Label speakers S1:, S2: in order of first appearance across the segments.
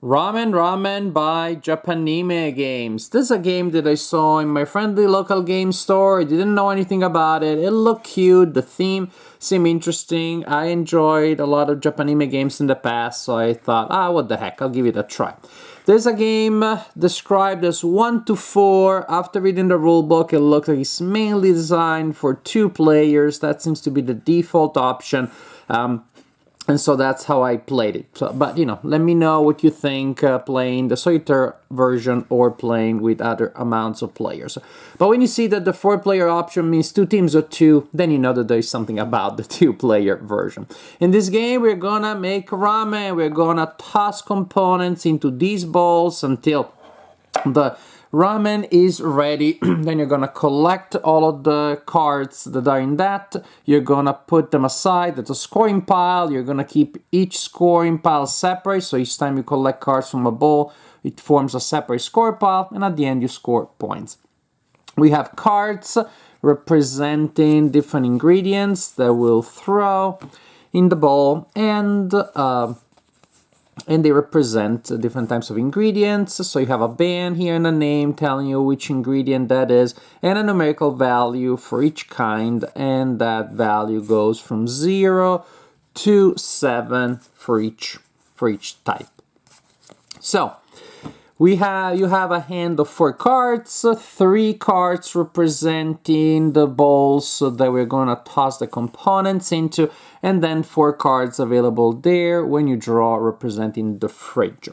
S1: Ramen by Japanime Games. This is a game that I saw in my friendly local game store. I didn't know anything about it. It looked cute. The theme seemed interesting. I enjoyed a lot of Japanime games in the past, so I thought, what the heck, I'll give it a try. There's a game described as 1 to 4. After reading the rulebook, it looks like it's mainly designed for 2 players. That seems to be the default option. And so that's how I played it. But, let me know what you think playing the solitaire version or playing with other amounts of players. But when you see that the 4-player option means 2 teams of 2, then you know that there is something about the 2-player version. In this game, we're gonna make ramen. We're gonna toss components into these bowls until the ramen is ready. Then you're gonna collect all of the cards that are in that. You're gonna put them aside. That's a scoring pile. You're gonna keep each scoring pile separate. So each time you collect cards from a bowl, it forms a separate score pile. And at the end, you score points. We have cards representing different ingredients that we'll throw in the bowl. And they represent different types of ingredients. So you have a band here and a name telling you which ingredient that is, and a numerical value for each kind, and that value goes from 0 to 7 for each type. So you have a hand of 4 cards, 3 cards representing the bowls that we're going to toss the components into, and then 4 cards available there when you draw representing the fridge.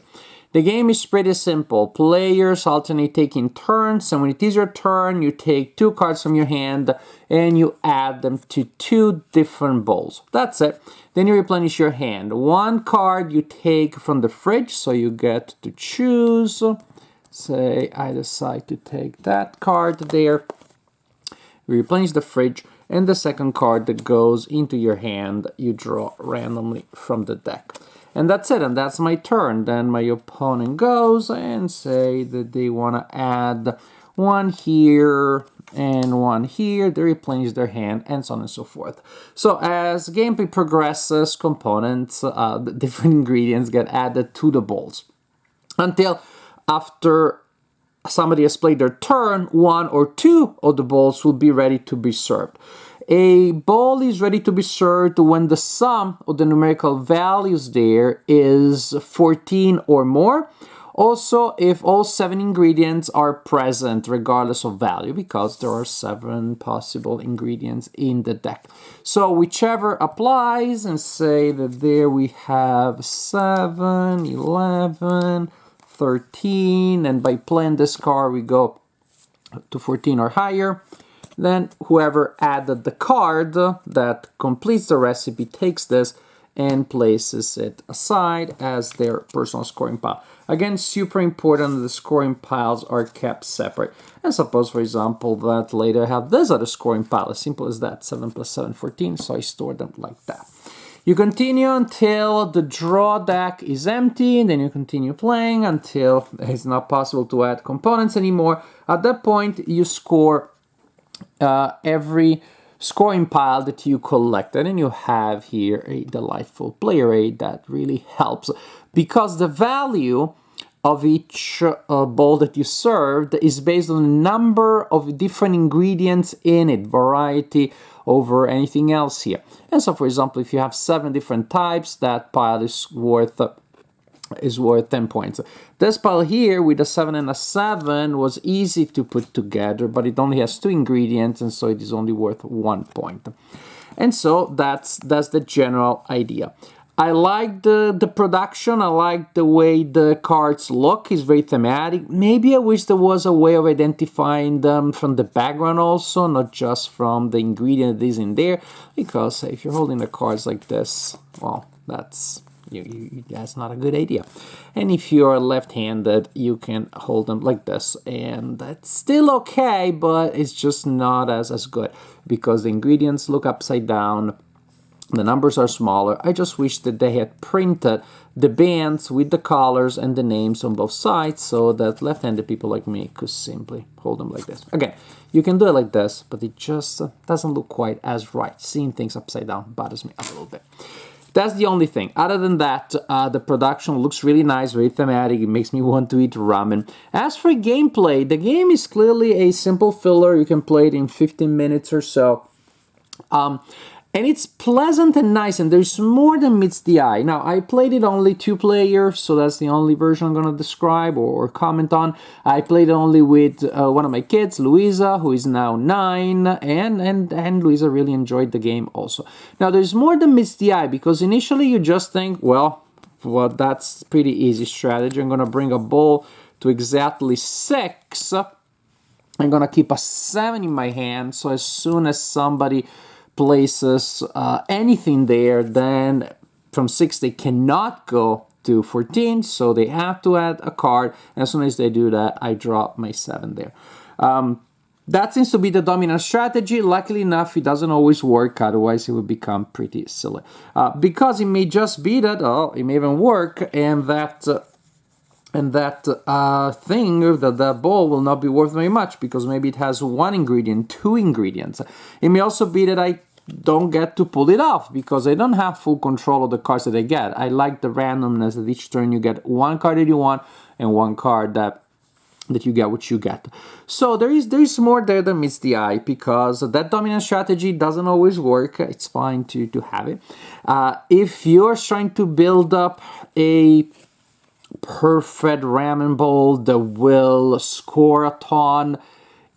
S1: The game is pretty simple. Players alternate taking turns, and when it is your turn, you take 2 cards from your hand and you add them to 2 different bowls. That's it. Then you replenish your hand. 1 card you take from the fridge, so you get to choose. Say I decide to take that card there. You replenish the fridge, and the second card that goes into your hand, you draw randomly from the deck. And that's it, and that's my turn. Then my opponent goes and say that they want to add 1 here and 1 here. They replenish their hand, and so on and so forth. So as gameplay progresses, components, the different ingredients get added to the bowls. Until after somebody has played their turn, 1 or 2 of the bowls will be ready to be served. A bowl is ready to be served when the sum of the numerical values there is 14 or more. Also, if all 7 ingredients are present regardless of value, because there are 7 possible ingredients in the deck. So whichever applies, and say that there we have 7, 11, 13, and by playing this card we go to 14 or higher. Then whoever added the card that completes the recipe takes this and places it aside as their personal scoring pile. Again, super important that the scoring piles are kept separate. And suppose, for example, that later I have this other scoring pile. As simple as that, 7 plus 7, 14, so I store them like that. You continue until the draw deck is empty, and then you continue playing until it's not possible to add components anymore. At that point, you score every scoring pile that you collected, and you have here a delightful player aid that really helps, because the value of each bowl that you served is based on the number of different ingredients in it, variety over anything else here. And so, for example, if you have 7 different types, that pile is worth 10 points. This pile here with a 7 and a 7 was easy to put together, but it only has 2 ingredients, and so it is only worth 1 point. And so that's the general idea. I like the production. I like the way the cards look. It's very thematic. Maybe I wish there was a way of identifying them from the background also, not just from the ingredient that is in there, because if you're holding the cards like this, well, that's not a good idea. And if you're left-handed, you can hold them like this, and that's still okay, but it's just not as good, because the ingredients look upside down, the numbers are smaller. I just wish that they had printed the bands with the colors and the names on both sides, so that left-handed people like me could simply hold them like this. Again, you can do it like this, but it just doesn't look quite as right. Seeing things upside down bothers me a little bit. That's the only thing. Other than that, the production looks really nice, very thematic. It makes me want to eat ramen. As for gameplay, the game is clearly a simple filler. You can play it in 15 minutes or so. And it's pleasant and nice, and there's more than meets the eye. Now, I played it only 2-player, so that's the only version I'm going to describe or comment on. I played it only with one of my kids, Louisa, who is now 9, and Louisa really enjoyed the game also. Now, there's more than meets the eye, because initially you just think, well, that's pretty easy strategy. I'm going to bring a ball to exactly 6. I'm going to keep a 7 in my hand, so as soon as somebody places anything there, then from 6 they cannot go to 14, so they have to add a card. And as soon as they do that, I drop my 7 there. That seems to be the dominant strategy. Luckily enough, it doesn't always work, otherwise it would become pretty silly. Because it may just be that, it may even work, and that that bowl will not be worth very much, because maybe it has 1 ingredient, 2 ingredients. It may also be that I don't get to pull it off, because I don't have full control of the cards that I get. I like the randomness that each turn you get 1 card that you want and 1 card that you get what you get. So there is more there than meets the eye, because that dominant strategy doesn't always work. It's fine to have it. If you're trying to build up a perfect ramen bowl that will score a ton,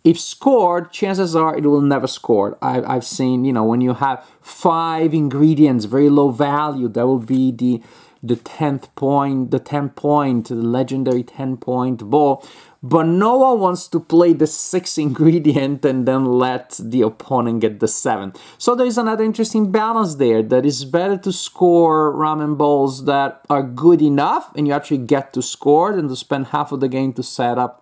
S1: if scored, chances are it will never score. I've seen, when you have 5 ingredients, very low value, that will be the 10th point, the legendary 10-point bowl. But no one wants to play the 6th ingredient and then let the opponent get the 7th. So there is another interesting balance there, that it's better to score ramen bowls that are good enough and you actually get to score than to spend half of the game to set up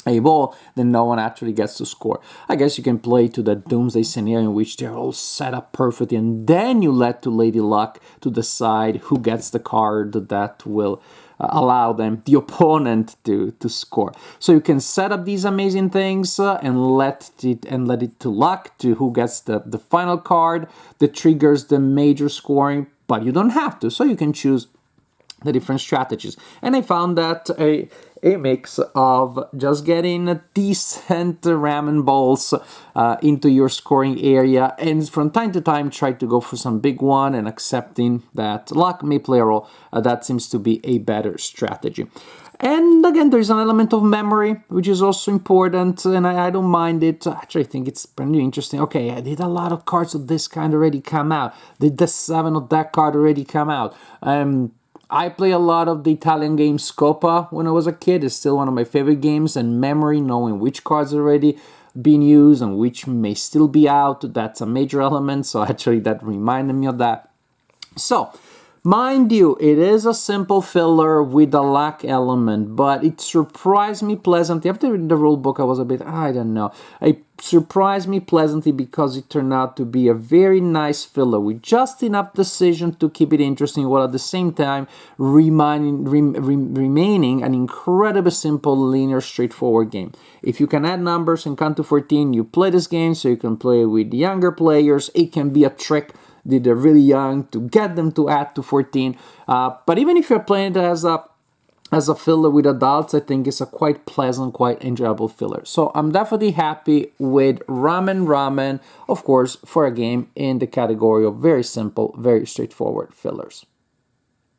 S1: a bowl, then no one actually gets to score. I guess you can play to the doomsday scenario in which they're all set up perfectly, and then you let to Lady Luck to decide who gets the card that will allow them, the opponent, to score. So you can set up these amazing things and let it to luck to who gets the final card that triggers the major scoring, but you don't have to. So you can choose the different strategies. And I found that a mix of just getting decent ramen bowls into your scoring area, and from time to time try to go for some big one, and accepting that luck may play a role. That seems to be a better strategy. And again, there's an element of memory, which is also important, and I don't mind it. Actually, I think it's pretty interesting. Okay, did a lot of cards of this kind already come out? Did the 7 of that card already come out? I play a lot of the Italian game Scopa when I was a kid. It's still one of my favorite games, and memory, knowing which cards already been used and which may still be out, that's a major element. So actually that reminded me of that. So, mind you, it is a simple filler with a luck element, but it surprised me pleasantly. After reading the rule book, I was a bit, I don't know. It surprised me pleasantly because it turned out to be a very nice filler with just enough decision to keep it interesting, while at the same time remaining an incredibly simple, linear, straightforward game. If you can add numbers and count to 14, you play this game, so you can play with younger players. It can be a trick that they're really young to get them to add to 14. But even if you're playing it as a filler with adults, I think it's a quite pleasant, quite enjoyable filler. So I'm definitely happy with Ramen, of course, for a game in the category of very simple, very straightforward fillers.